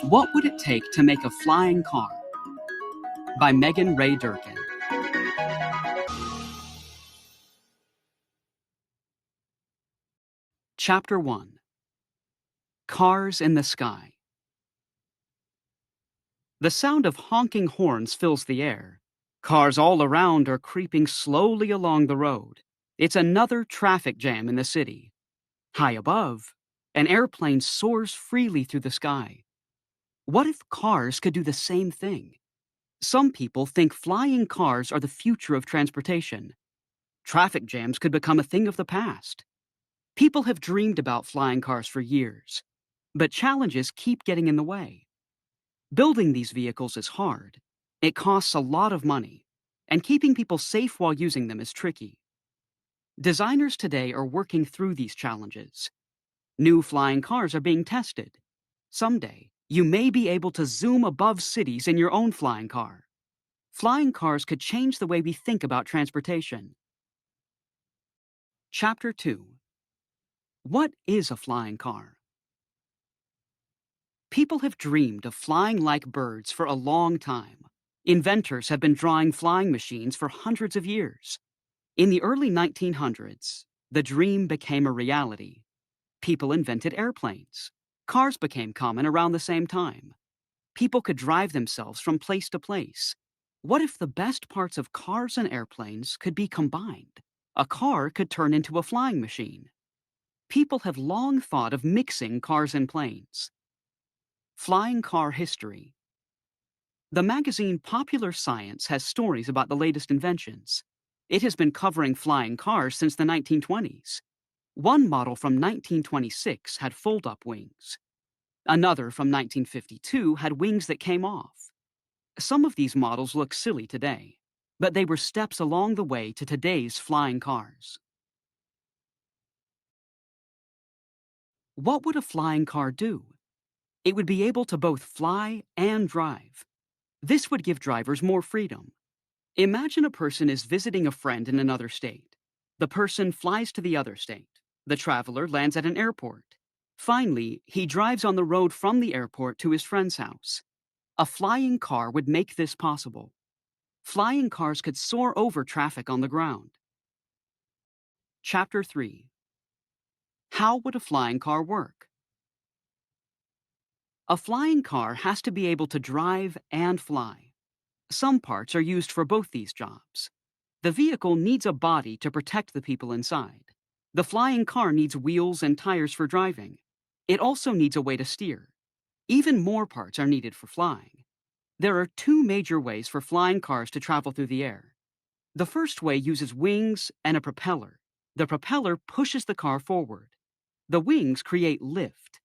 What would it take to make a flying car? By Megan Ray Durkin. Chapter 1. Cars in the Sky. The sound of honking horns fills the air. Cars all around are creeping slowly along the road. It's another traffic jam in the city. High above, an airplane soars freely through the sky. What if cars could do the same thing? Some people think flying cars are the future of transportation. Traffic jams could become a thing of the past. People have dreamed about flying cars for years, but challenges keep getting in the way. Building these vehicles is hard. It costs a lot of money, and keeping people safe while using them is tricky. Designers today are working through these challenges. New flying cars are being tested. Someday, you may be able to zoom above cities in your own flying car. Flying cars could change the way we think about transportation. Chapter 2. What is a flying car? People have dreamed of flying like birds for a long time. Inventors have been drawing flying machines for hundreds of years. In the early 1900s, the dream became a reality. People invented airplanes. Cars became common around the same time. People could drive themselves from place to place. What if the best parts of cars and airplanes could be combined? A car could turn into a flying machine. People have long thought of mixing cars and planes. Flying car history. The magazine Popular Science has stories about the latest inventions. It has been covering flying cars since the 1920s. One model from 1926 had fold-up wings. Another from 1952 had wings that came off. Some of these models look silly today, but they were steps along the way to today's flying cars. What would a flying car do? It would be able to both fly and drive. This would give drivers more freedom. Imagine a person is visiting a friend in another state. The person flies to the other state. The traveler lands at an airport. Finally, he drives on the road from the airport to his friend's house. A flying car would make this possible. Flying cars could soar over traffic on the ground. Chapter 3. How would a flying car work? A flying car has to be able to drive and fly. Some parts are used for both these jobs. The vehicle needs a body to protect the people inside. The flying car needs wheels and tires for driving. It also needs a way to steer. Even more parts are needed for flying. There are two major ways for flying cars to travel through the air. The first way uses wings and a propeller. The propeller pushes the car forward. The wings create lift.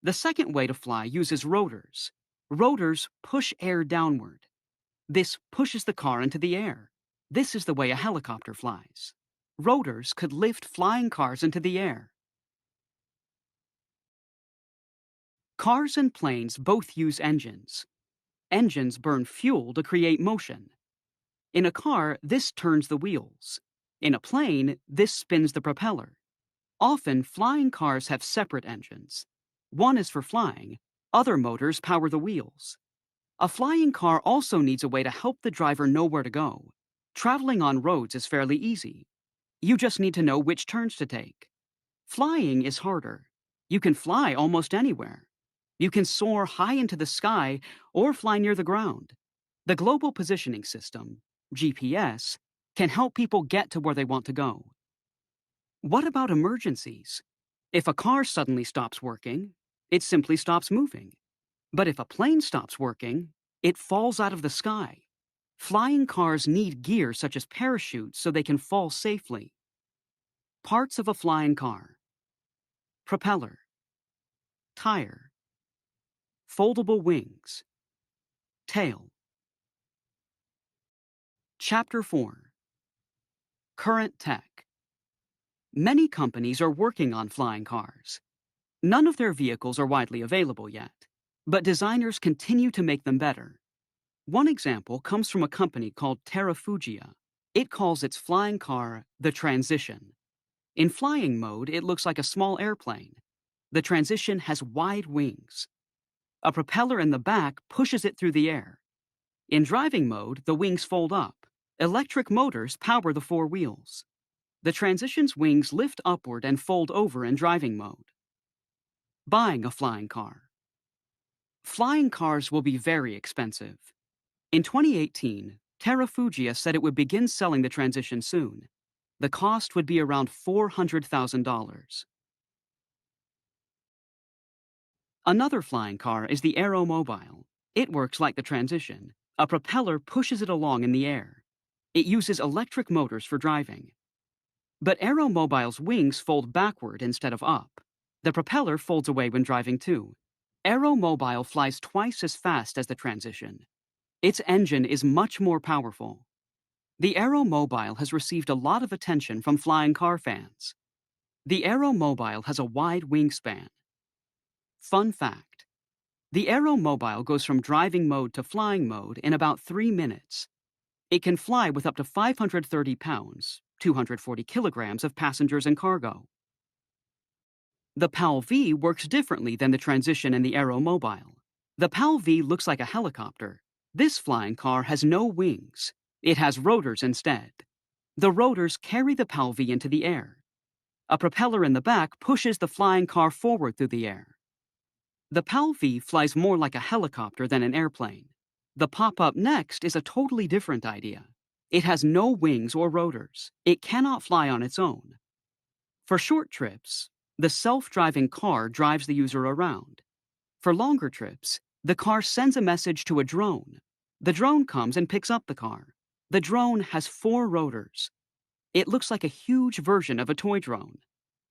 The second way to fly uses rotors. Rotors push air downward. This pushes the car into the air. This is the way a helicopter flies. Rotors could lift flying cars into the air. Cars and planes both use engines. Engines burn fuel to create motion. In a car, this turns the wheels. In a plane, this spins the propeller. Often, flying cars have separate engines. One is for flying, other motors power the wheels. A flying car also needs a way to help the driver know where to go. Traveling on roads is fairly easy. You just need to know which turns to take. Flying is harder. You can fly almost anywhere. You can soar high into the sky or fly near the ground. The Global Positioning System, GPS, can help people get to where they want to go. What about emergencies? If a car suddenly stops working, it simply stops moving. But if a plane stops working, it falls out of the sky. Flying cars need gear such as parachutes so they can fall safely. Parts of a flying car: propeller, tire, foldable wings, tail. Chapter 4. Current tech. Many companies are working on flying cars. None of their vehicles are widely available yet, but designers continue to make them better. One example comes from a company called Terrafugia. It calls its flying car the Transition. In flying mode, it looks like a small airplane. The transition has wide wings. A propeller in the back pushes it through the air. In driving mode, the wings fold up. Electric motors power the four wheels. The transition's wings lift upward and fold over in driving mode. Buying a flying car. Flying cars will be very expensive. In 2018, Terrafugia said it would begin selling the transition soon. The cost would be around $400,000. Another flying car is the AeroMobile. It works like the transition. A propeller pushes it along in the air. It uses electric motors for driving. But AeroMobile's wings fold backward instead of up. The propeller folds away when driving too. AeroMobile flies twice as fast as the transition. Its engine is much more powerful. The AeroMobile has received a lot of attention from flying car fans. The AeroMobile has a wide wingspan. Fun fact: the AeroMobile goes from driving mode to flying mode in about 3 minutes. It can fly with up to 530 pounds, 240 kilograms of passengers and cargo. The Palve works differently than the transition in the AeroMobile. The Palve looks like a helicopter. This flying car has no wings. It has rotors instead. The rotors carry the Palve into the air. A propeller in the back pushes the flying car forward through the air. The Palve flies more like a helicopter than an airplane. The pop-up next is a totally different idea. It has no wings or rotors. It cannot fly on its own. For short trips, the self-driving car drives the user around. For longer trips, the car sends a message to a drone. The drone comes and picks up the car. The drone has 4 rotors. It looks like a huge version of a toy drone.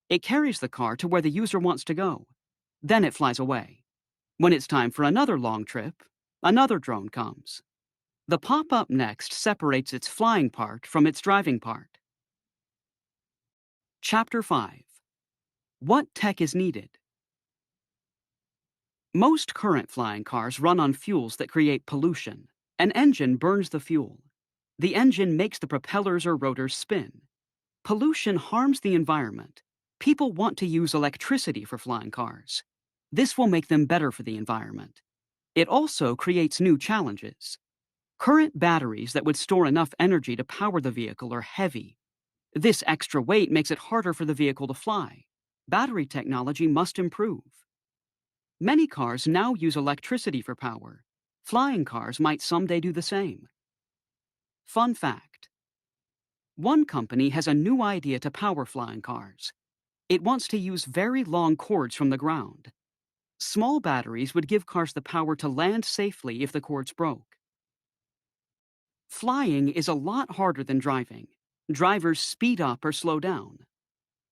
It carries the car to where the user wants to go. Then it flies away. When it's time for another long trip, another drone comes. The pop-up next separates its flying part from its driving part. Chapter 5. What tech is needed? Most current flying cars run on fuels that create pollution. An engine burns the fuel. The engine makes the propellers or rotors spin. Pollution harms the environment. People want to use electricity for flying cars. This will make them better for the environment. It also creates new challenges. Current batteries that would store enough energy to power the vehicle are heavy. This extra weight makes it harder for the vehicle to fly. Battery technology must improve. Many cars now use electricity for power. Flying cars might someday do the same. Fun fact: one company has a new idea to power flying cars. It wants to use very long cords from the ground. Small batteries would give cars the power to land safely if the cords broke. Flying is a lot harder than driving. Drivers speed up or slow down.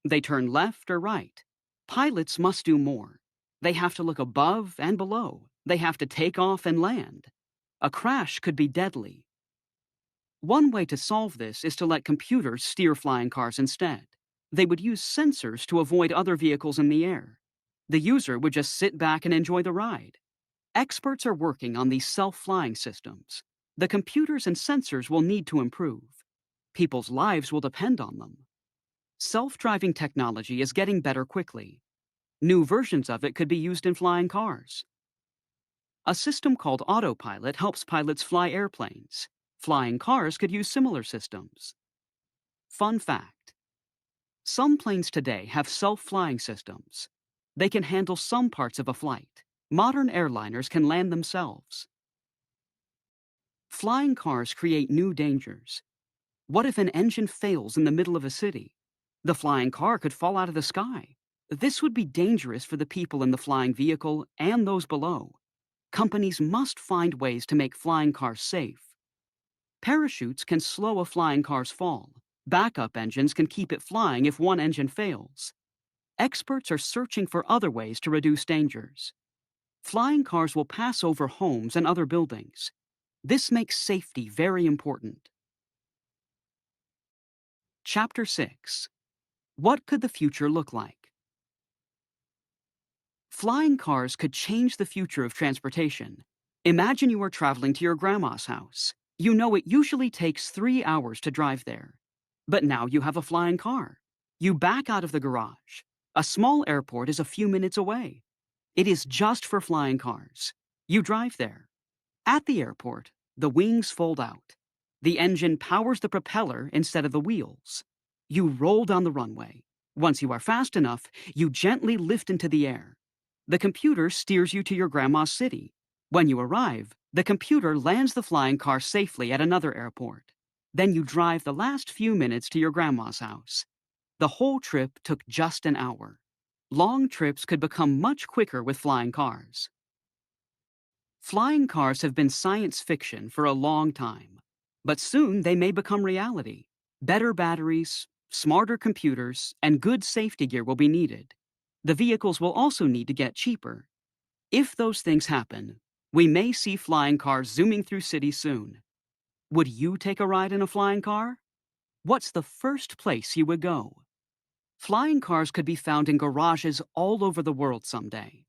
They turn left or right. Pilots must do more. They have to look above and below. They have to take off and land. A crash could be deadly. One way to solve this is to let computers steer flying cars instead. They would use sensors to avoid other vehicles in the air. The user would just sit back and enjoy the ride. Experts are working on these self-flying systems. The computers and sensors will need to improve. People's lives will depend on them. Self-driving technology is getting better quickly. New versions of it could be used in flying cars. A system called autopilot helps pilots fly airplanes. Flying cars could use similar systems. Fun fact: some planes today have self-flying systems. They can handle some parts of a flight. Modern airliners can land themselves. Flying cars create new dangers. What if an engine fails in the middle of a city? The flying car could fall out of the sky. This would be dangerous for the people in the flying vehicle and those below. Companies must find ways to make flying cars safe. Parachutes can slow a flying car's fall. Backup engines can keep it flying if one engine fails. Experts are searching for other ways to reduce dangers. Flying cars will pass over homes and other buildings. This makes safety very important. Chapter 6. What could the future look like? Flying cars could change the future of transportation. Imagine you are traveling to your grandma's house. You know it usually takes 3 hours to drive there. But now you have a flying car. You back out of the garage. A small airport is a few minutes away. It is just for flying cars. You drive there. At the airport, the wings fold out. The engine powers the propeller instead of the wheels. You roll down the runway. Once you are fast enough, you gently lift into the air. The computer steers you to your grandma's city. When you arrive, the computer lands the flying car safely at another airport. Then you drive the last few minutes to your grandma's house. The whole trip took just an hour. Long trips could become much quicker with flying cars. Flying cars have been science fiction for a long time, but soon they may become reality. Better batteries, smarter computers, and good safety gear will be needed. The vehicles will also need to get cheaper. If those things happen, we may see flying cars zooming through cities soon. Would you take a ride in a flying car? What's the first place you would go? Flying cars could be found in garages all over the world someday.